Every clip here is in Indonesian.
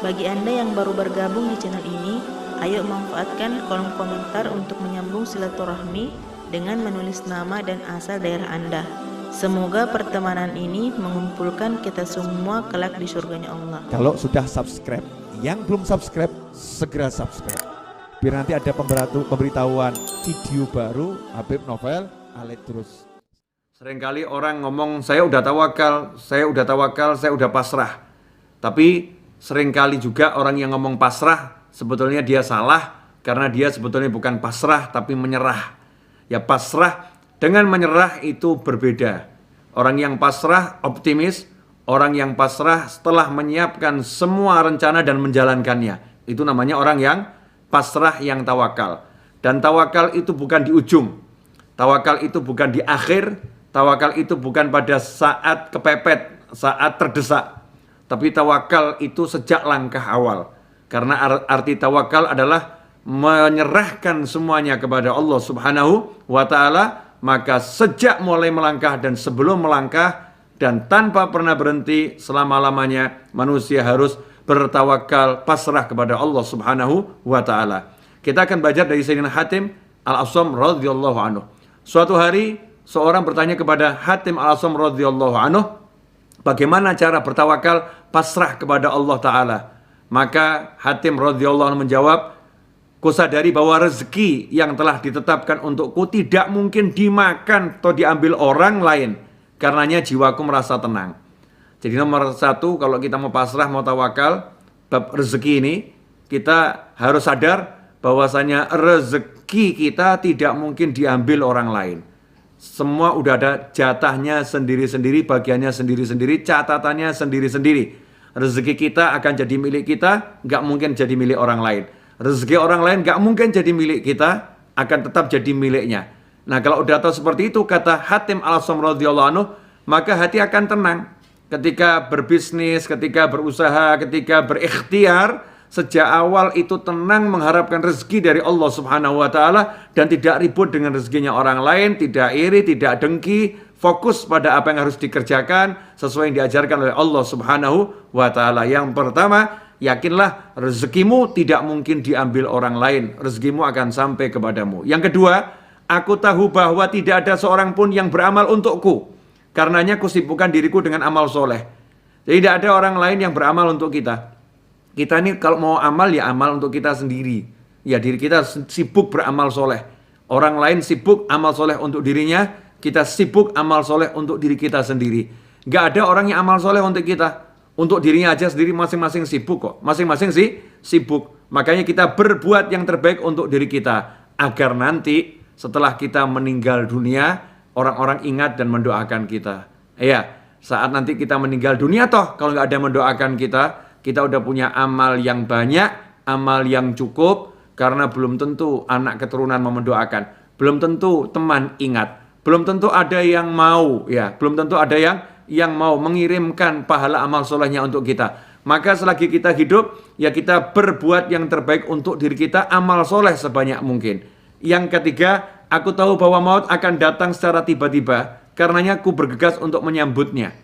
Bagi Anda yang baru bergabung di channel ini, ayo manfaatkan kolom komentar untuk menyambung silaturahmi dengan menulis nama dan asal daerah Anda. Semoga pertemanan ini mengumpulkan kita semua kelak di surganya Allah. Kalau sudah subscribe, yang belum subscribe segera subscribe. Biar nanti ada pemberitahuan video baru Habib Novel Al-Idrus. Seringkali orang ngomong saya udah tawakal, saya udah pasrah. Tapi seringkali juga orang yang ngomong pasrah sebetulnya dia salah karena dia sebetulnya bukan pasrah tapi menyerah. Ya pasrah dengan menyerah itu berbeda. Orang yang pasrah optimis, orang yang pasrah setelah menyiapkan semua rencana dan menjalankannya. Itu namanya orang yang pasrah yang tawakal. Dan tawakal itu bukan di ujung. Tawakal itu bukan di akhir. Tawakal itu bukan pada saat kepepet, saat terdesak. Tapi tawakal itu sejak langkah awal. Karena arti tawakal adalah menyerahkan semuanya kepada Allah Subhanahu wa ta'ala. Maka sejak mulai melangkah dan sebelum melangkah dan tanpa pernah berhenti selama-lamanya manusia harus bertawakal, pasrah kepada Allah Subhanahu wa ta'ala. Kita akan belajar dari Sayyidina Hatim Al-Asam radhiyallahu anhu. Suatu hari seorang bertanya kepada Hatim Al-Asam radhiyallahu anhu, bagaimana cara bertawakal pasrah kepada Allah Ta'ala? Maka Hatim radhiyallahu anhu menjawab, kusadari bahwa rezeki yang telah ditetapkan untukku tidak mungkin dimakan atau diambil orang lain. Karenanya jiwaku merasa tenang. Jadi nomor satu, kalau kita mau pasrah, mau tawakal, bab rezeki ini, kita harus sadar bahwasanya rezeki kita tidak mungkin diambil orang lain. Semua udah ada jatahnya sendiri-sendiri, bagiannya sendiri-sendiri, catatannya sendiri-sendiri. Rezeki kita akan jadi milik kita, nggak mungkin jadi milik orang lain. Rezeki orang lain nggak mungkin jadi milik kita, akan tetap jadi miliknya. Nah kalau udah tahu seperti itu, kata Hatim Al-Asam radhiyallahu anhu, maka hati akan tenang. Ketika berbisnis, ketika berusaha, ketika berikhtiar, sejak awal itu tenang mengharapkan rezeki dari Allah Subhanahu wa ta'ala dan tidak ribut dengan rezekinya orang lain, tidak iri, tidak dengki, fokus pada apa yang harus dikerjakan sesuai yang diajarkan oleh Allah Subhanahu wa ta'ala. Yang pertama, yakinlah rezekimu tidak mungkin diambil orang lain, rezekimu akan sampai kepadamu. Yang kedua, aku tahu bahwa tidak ada seorang pun yang beramal untukku, karenanya kusibukkan diriku dengan amal soleh. Jadi tidak ada orang lain yang beramal untuk kita. Kita ini kalau mau amal ya amal untuk kita sendiri. Ya diri kita sibuk beramal soleh. Orang lain sibuk amal soleh untuk dirinya. Kita sibuk amal soleh untuk diri kita sendiri. Gak ada orang yang amal soleh untuk kita. Untuk dirinya aja sendiri masing-masing sibuk kok. Masing-masing sih sibuk. Makanya kita berbuat yang terbaik untuk diri kita. Agar nanti setelah kita meninggal dunia, orang-orang ingat dan mendoakan kita. Ya, saat nanti kita meninggal dunia toh kalau gak ada yang mendoakan kita udah punya amal yang banyak, amal yang cukup, karena belum tentu anak keturunan mau mendoakan, belum tentu teman ingat, belum tentu ada yang mau, ya, belum tentu ada yang mau mengirimkan pahala amal solehnya untuk kita. Maka selagi kita hidup, ya kita berbuat yang terbaik untuk diri kita, amal soleh sebanyak mungkin. Yang ketiga, aku tahu bahwa maut akan datang secara tiba-tiba, karenanya aku bergegas untuk menyambutnya.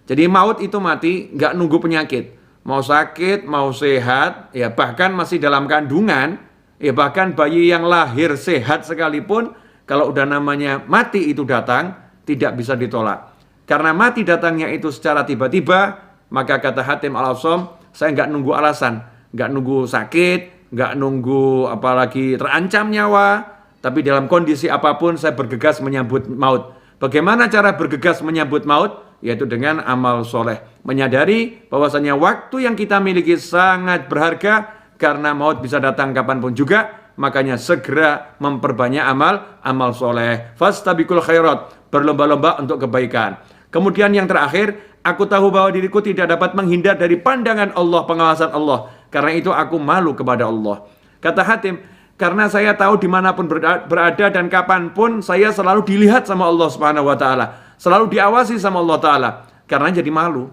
Jadi maut itu mati, nggak nunggu penyakit. Mau sakit, mau sehat, ya bahkan masih dalam kandungan, ya bahkan bayi yang lahir sehat sekalipun, kalau udah namanya mati itu datang, tidak bisa ditolak. Karena mati datangnya itu secara tiba-tiba, maka kata Hatim Al-Asam, saya nggak nunggu alasan, nggak nunggu sakit, nggak nunggu apalagi terancam nyawa, tapi dalam kondisi apapun saya bergegas menyambut maut. Bagaimana cara bergegas menyambut maut? Yaitu dengan amal soleh. Menyadari bahwasanya waktu yang kita miliki sangat berharga karena maut bisa datang kapanpun juga. Makanya segera memperbanyak amal soleh. Fastabiqul khairat, berlomba-lomba untuk kebaikan. Kemudian yang terakhir, aku tahu bahwa diriku tidak dapat menghindar dari pandangan Allah, pengawasan Allah. Karena itu aku malu kepada Allah. Kata Hatim, karena saya tahu dimanapun berada dan kapanpun saya selalu dilihat sama Allah Subhanahu wa ta'ala. Selalu diawasi sama Allah Ta'ala. Karena jadi malu.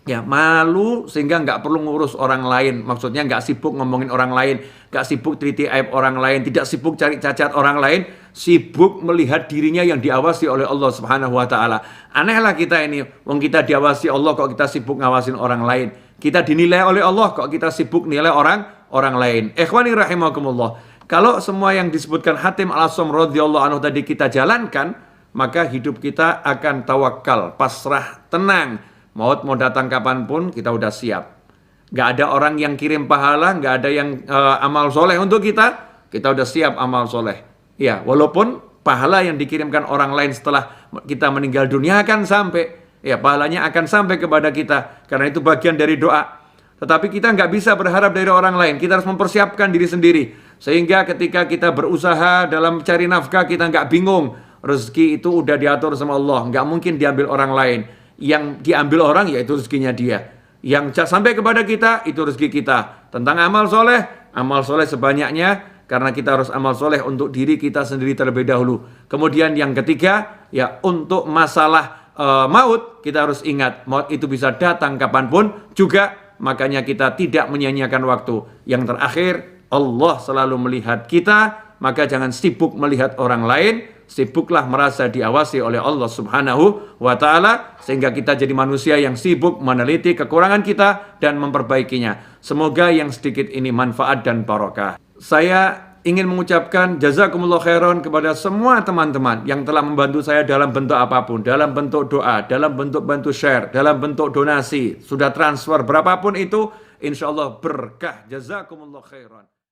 Ya malu sehingga nggak perlu ngurus orang lain. Maksudnya nggak sibuk ngomongin orang lain. Nggak sibuk teliti aib orang lain. Tidak sibuk cari cacat orang lain. Sibuk melihat dirinya yang diawasi oleh Allah Subhanahu wa ta'ala. Anehlah kita ini. Wong kita diawasi Allah kok kita sibuk ngawasin orang lain. Kita dinilai oleh Allah, kok kita sibuk nilai orang lain. Ikhwani rahimakumullah. Kalau semua yang disebutkan Hatim Al-Asam radhiyallahu anhu tadi kita jalankan, maka hidup kita akan tawakal, pasrah, tenang. Maut mau datang kapanpun kita udah siap. Gak ada orang yang kirim pahala, gak ada yang amal soleh untuk kita udah siap amal soleh. Ya, walaupun pahala yang dikirimkan orang lain setelah kita meninggal dunia akan sampai. Ya, pahalanya akan sampai kepada kita. Karena itu bagian dari doa. Tetapi kita nggak bisa berharap dari orang lain. Kita harus mempersiapkan diri sendiri. Sehingga ketika kita berusaha dalam cari nafkah, kita nggak bingung. Rezeki itu udah diatur sama Allah. Nggak mungkin diambil orang lain. Yang diambil orang, yaitu rezekinya dia. Yang sampai kepada kita, itu rezeki kita. Tentang amal soleh sebanyaknya. Karena kita harus amal soleh untuk diri kita sendiri terlebih dahulu. Kemudian yang ketiga, ya untuk masalah maut, kita harus ingat maut itu bisa datang kapanpun juga, makanya kita tidak menyia-nyiakan waktu. Yang terakhir, Allah selalu melihat kita, maka jangan sibuk melihat orang lain, sibuklah merasa diawasi oleh Allah Subhanahu wa Ta'ala, sehingga kita jadi manusia yang sibuk meneliti kekurangan kita dan memperbaikinya. Semoga yang sedikit ini manfaat dan barokah. Saya ingin mengucapkan jazakumullah khairan kepada semua teman-teman yang telah membantu saya dalam bentuk apapun, dalam bentuk doa, dalam bentuk bantu share, dalam bentuk donasi, sudah transfer berapapun itu, insya Allah berkah. Jazakumullah khairan.